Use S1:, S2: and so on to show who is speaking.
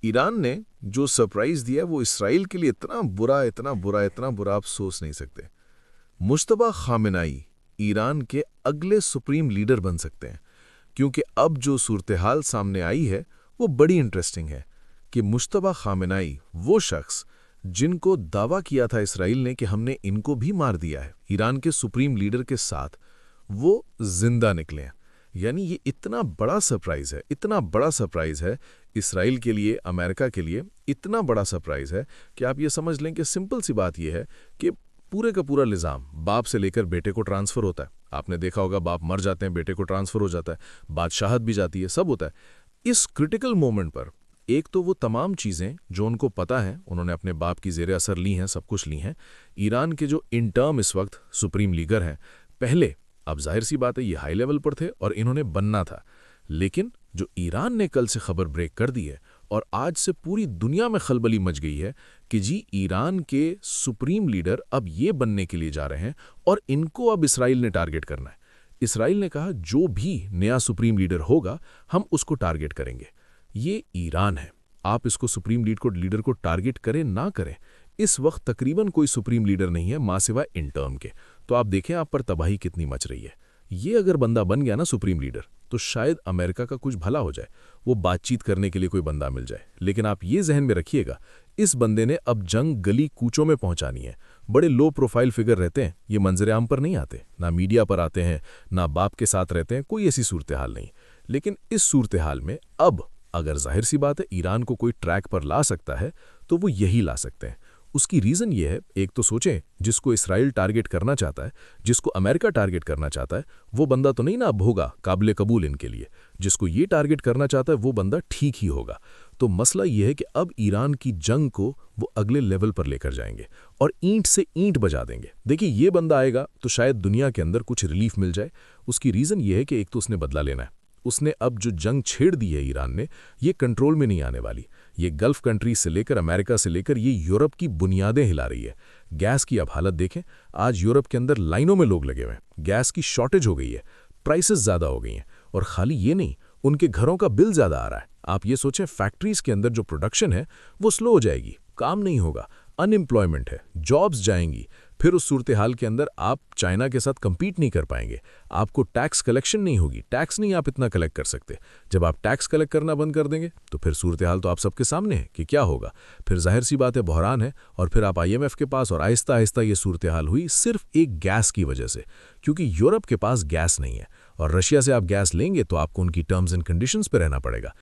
S1: Iran ने जो surprise दिया वो इसराइल के लिए इतना बुरा, इतना बुरा, इतना बुरा, आप सोच नहीं सकते। मुश्तबा खामेनेई ईरान के अगले सुप्रीम लीडर बन सकते हैं, क्योंकि अब जो सूरत-ए-हाल सामने आई है वो बड़ी इंटरेस्टिंग है कि मुश्तबा खामेनेई वो शख्स जिनको दावा किया था इसराइल ने कि हमने इनको भी मार दिया है, ईरान के सुप्रीम लीडर के साथ वो जिंदा निकले हैं। यानी ये इतना बड़ा सरप्राइज़ है, इतना बड़ा सरप्राइज़ है इसराइल के लिए, अमेरिका के लिए इतना बड़ा सरप्राइज़ है कि आप ये समझ लें कि सिंपल सी बात ये है कि पूरे का पूरा निज़ाम बाप से लेकर बेटे को ट्रांसफ़र होता है। आपने देखा होगा बाप मर जाते हैं, बेटे को ट्रांसफ़र हो जाता है, बादशाहत भी जाती है, सब होता है। इस क्रिटिकल मोमेंट पर एक तो वो तमाम चीज़ें जो उनको पता है, उन्होंने अपने बाप की ज़ेर असर ली हैं, सब कुछ ली हैं। ईरान के जो इन टर्म इस वक्त सुप्रीम लीडर हैं, पहले अब जाहिर सी बात है ये हाई लेवल पर थे और इन्होंने बनना था, लेकिन जो ईरान ने कल से खबर ब्रेक कर दी है और आज से पूरी दुनिया में खलबली मच गई है कि जी ईरान के सुप्रीम लीडर अब ये बनने के लिए जा रहे हैं और इनको अब इसराइल ने टारगेट करना है। इसराइल ने कहा जो भी नया सुप्रीम लीडर होगा हम उसको टारगेट करेंगे। ये ईरान है, आप इसको सुप्रीम लीडर को टारगेट करें ना करें, इस वक्त तकरीबन कोई सुप्रीम लीडर नहीं है मां सिवाय इन टर्म के। तो आप देखें आप पर तबाही कितनी मच रही है। ये अगर बंदा बन गया ना सुप्रीम लीडर तो शायद अमेरिका का कुछ भला हो जाए, वो बातचीत करने के लिए कोई बंदा मिल जाए। लेकिन आप ये जहन में रखिएगा इस बंदे ने अब जंग गली कूचों में पहुंचानी है। बड़े लो प्रोफाइल फिगर रहते हैं, ये मंजर आम पर नहीं आते, ना मीडिया पर आते हैं, ना बाप के साथ रहते हैं, कोई ऐसी सूरत हाल नहीं। लेकिन इस सूरत हाल में अब अगर जाहिर सी बात है ईरान को कोई ट्रैक पर ला सकता है तो वो यही ला सकते हैं। उसकी रीज़न ये है, एक तो सोचें जिसको इसराइल टारगेट करना चाहता है, जिसको अमेरिका टारगेट करना चाहता है, वो बंदा तो नहीं ना अब होगा काबिल कबूल इनके लिए। जिसको ये टारगेट करना चाहता है वो बंदा ठीक ही होगा। तो मसला ये है कि अब ईरान की जंग को वो अगले लेवल पर लेकर जाएंगे और ईंट से ईंट बजा देंगे। देखिए ये बंदा आएगा तो शायद दुनिया के अंदर कुछ रिलीफ मिल जाए। उसकी रीज़न ये है कि एक तो उसने बदला लेना है, उसने अब जो जंग छेड़ दी है ईरान ने, ये कंट्रोल में नहीं आने वाली। ये गल्फ कंट्रीज से लेकर अमेरिका से लेकर ये यूरोप की बुनियादें हिला रही है। गैस की अब हालत देखें, आज यूरोप के अंदर लाइनों में लोग लगे हुए हैं, गैस की शॉर्टेज हो गई है, प्राइसेस ज़्यादा हो गई हैं। और खाली ये नहीं, उनके घरों का बिल ज़्यादा आ रहा है। आप ये सोचें फैक्ट्रीज के अंदर जो प्रोडक्शन है वो स्लो हो जाएगी, काम नहीं होगा, अनएम्प्लॉयमेंट है, जॉब्स जाएंगी। फिर उस सूरत हाल के अंदर आप चाइना के साथ compete नहीं कर पाएंगे, आपको टैक्स कलेक्शन नहीं होगी, टैक्स नहीं आप इतना कलेक्ट कर सकते। जब आप टैक्स कलेक्ट करना बंद कर देंगे तो फिर सूरत हाल तो आप सबके सामने है कि क्या होगा। फिर जाहिर सी बात है बहरान है और फिर आप IMF के पास, और आहिस्ता आहिस्ता ये सूरत हाल हुई सिर्फ एक गैस की वजह से, क्योंकि यूरोप के पास गैस नहीं है और रशिया से आप गैस लेंगे तो आपको उनकी टर्म्स एंड कंडीशंस पे रहना पड़ेगा।